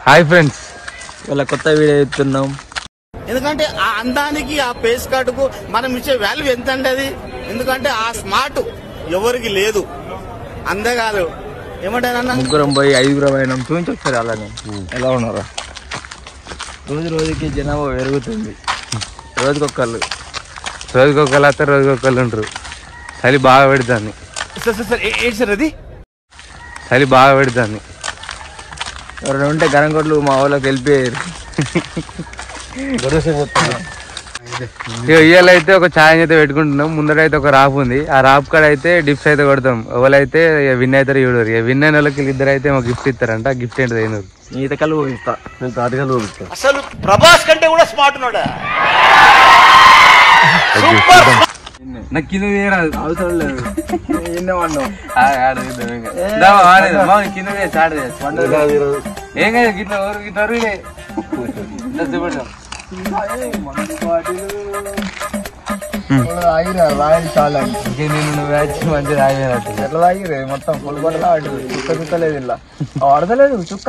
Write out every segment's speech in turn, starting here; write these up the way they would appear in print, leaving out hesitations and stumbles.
Hi friends, ఇలా కొత్త video ఇస్తున్నాం. ఎందుకంటే ఆ అందానికి ఆ ఫేస్ కార్డుకు మనం ఇచ్చే వాల్యూ ఎంత అండి అది. ఎందుకంటే ఆ స్మార్ట్ ఎవరికి లేదు. అందగాదు ఏమంటారన్నా, ముగ్గురం పోయి 5గురం అయినాం. చూపించి ఒకసారి అలానే ఎలా ఉన్నారా. రోజుకి జనాభా పెరుగుతుంది. రోజుకొకళ్ళు వస్తారు, రోజుకొకళ్ళు ఉంటారు. చలి బాగా పెడుతుంది. చలి బాగా పెడుతుంది. ఎవరైనా ఉంటే గరంగొట్లు మా వాళ్ళకి వెళ్ళిపోయారు. ఇవాళైతే ఒక ఛాలెంజ్ అయితే పెట్టుకుంటున్నాం. ముందరైతే ఒక రాప్ ఉంది. ఆ రాప్ కాడ అయితే డిప్స్ అయితే కొడతాం. ఎవరైతే విన్ అవుతారు చూడరు. విన్ అయిన వాళ్ళకి ఇద్దరు అయితే మాకు గిఫ్ట్ ఇస్తారంట. గిఫ్ట్ ఏంటి అయినారు ఈత కళ్ళు ఊపిస్తా. నేను తాటికల్లు ఊపిస్తా. అసలు ప్రభాస్ కంటే కూడా స్మార్ట్ ఉన్నాడా. నాకు కింద అవసరం లేదు. కింద ఏం కదా గిట్ల మంచిగా ఆగినట్టు ఎట్లా తాగిరే మొత్తం పొలగొట్ట చుక్క చుక్కలేదు. ఇలా ఆడతలేదు చుక్క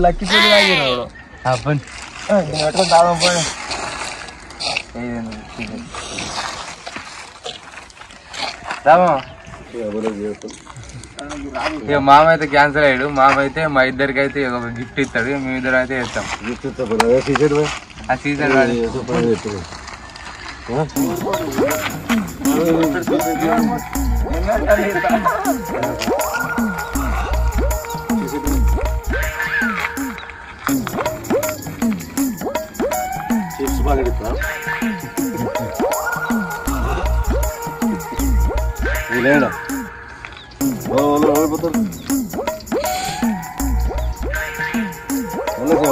లక్కి పూలు తాగినాడు. ఎట్లా దాదాపు పోయి ఇక మామ అయితే క్యాన్సల్ అయ్యాడు. మామ అయితే మా ఇద్దరికి అయితే ఒక గిఫ్ట్ ఇస్తాడు. మేమిద్దరు అయితే ఇస్తాం. ఆ సీజన్ లేడా ఓడిపోతారు.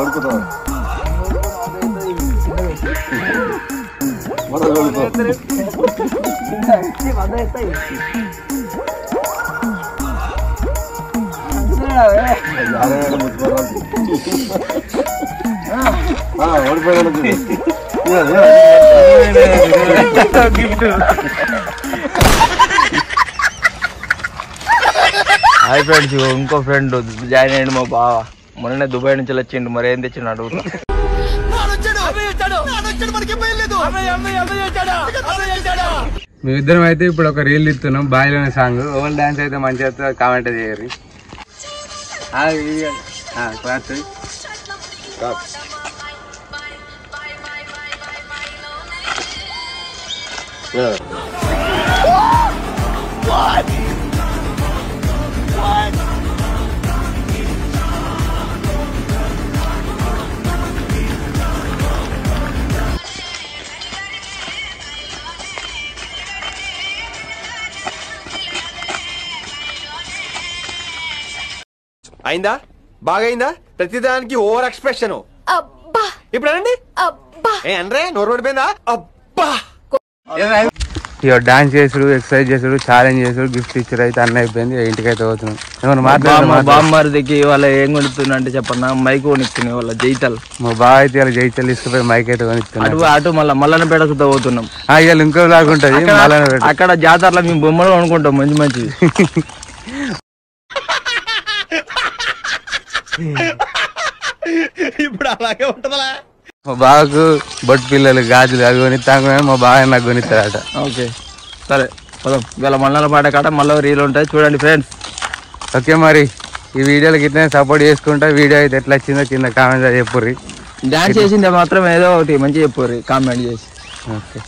ఓడిపోతారు హాయ్ ఫ్రెండ్స్, ఇంకో ఫ్రెండ్ జాయిన్ అయ్యండి మా బావ. మొన్ననే దుబాయ్ నుంచి వచ్చిండు. మరి ఏం తెచ్చిండు అడుగుతున్నా. మేమిద్దరం అయితే ఇప్పుడు ఒక రీల్ ఇస్తున్నాం. బాయ్లోనే సాంగ్. ఓవల్ డాన్స్ అయితే మంచిగా కామెంట్ చేయరు. అయిందా? బాగా అయిందా? ప్రతిదానికి ఓవర్ ఎక్స్ప్రెషన్. ఇప్పుడు అనండి. ఏ అనరే నోరు పడిపోయిందా? అబ్బా డాన్స్ చేసుడు, ఎక్సర్సైజ్ చేసుడు, ఛాలెంజ్ చేసుడు, గిఫ్ట్ ఇచ్చారు. అయితే అన్న అయిపోయింది. ఇంటికైతే పోతున్నాం. ఏమన్నా బామ్మడికి వాళ్ళ ఏం కొనిస్తున్నా అంటే చెప్పన్నా, మైక్ కొనిస్తున్నాయి వాళ్ళ జైతల్. మా బాగా అయితే ఇలా జైతల్ తీసుకుపోయి మైక్ అయితే కొనిస్తున్నాం. అటు మళ్ళీ పేడకుతా పోతున్నాం. ఇవాళ ఇంకో లాగుంటది. అక్కడ జాతరలో మేము బొమ్మలు కొనుక్కుంటాం మంచి మంచిది. ఇప్పుడు అలాగే ఉంటదా? మా బావకు బొట్టు పిల్లలు గాజులు అవి కొనిస్తాను. మా బాగా నాకు కొనిస్తాడట. ఓకే సరే పదం. ఇవాళ మల్లల పాట కాడ మళ్ళీ రీల్ ఉంటాయి చూడండి ఫ్రెండ్స్. ఓకే మరి ఈ వీడియోలకి ఇట్లనే సపోర్ట్ చేసుకుంటా. వీడియో అయితే ఎట్లా వచ్చిందో కింద కామెంట్ చెప్పుర్రి. డాన్స్ చేసింది మాత్రం ఏదో ఒకటి మంచిగా చెప్పుర్రి కామెంట్ చేసి. ఓకే.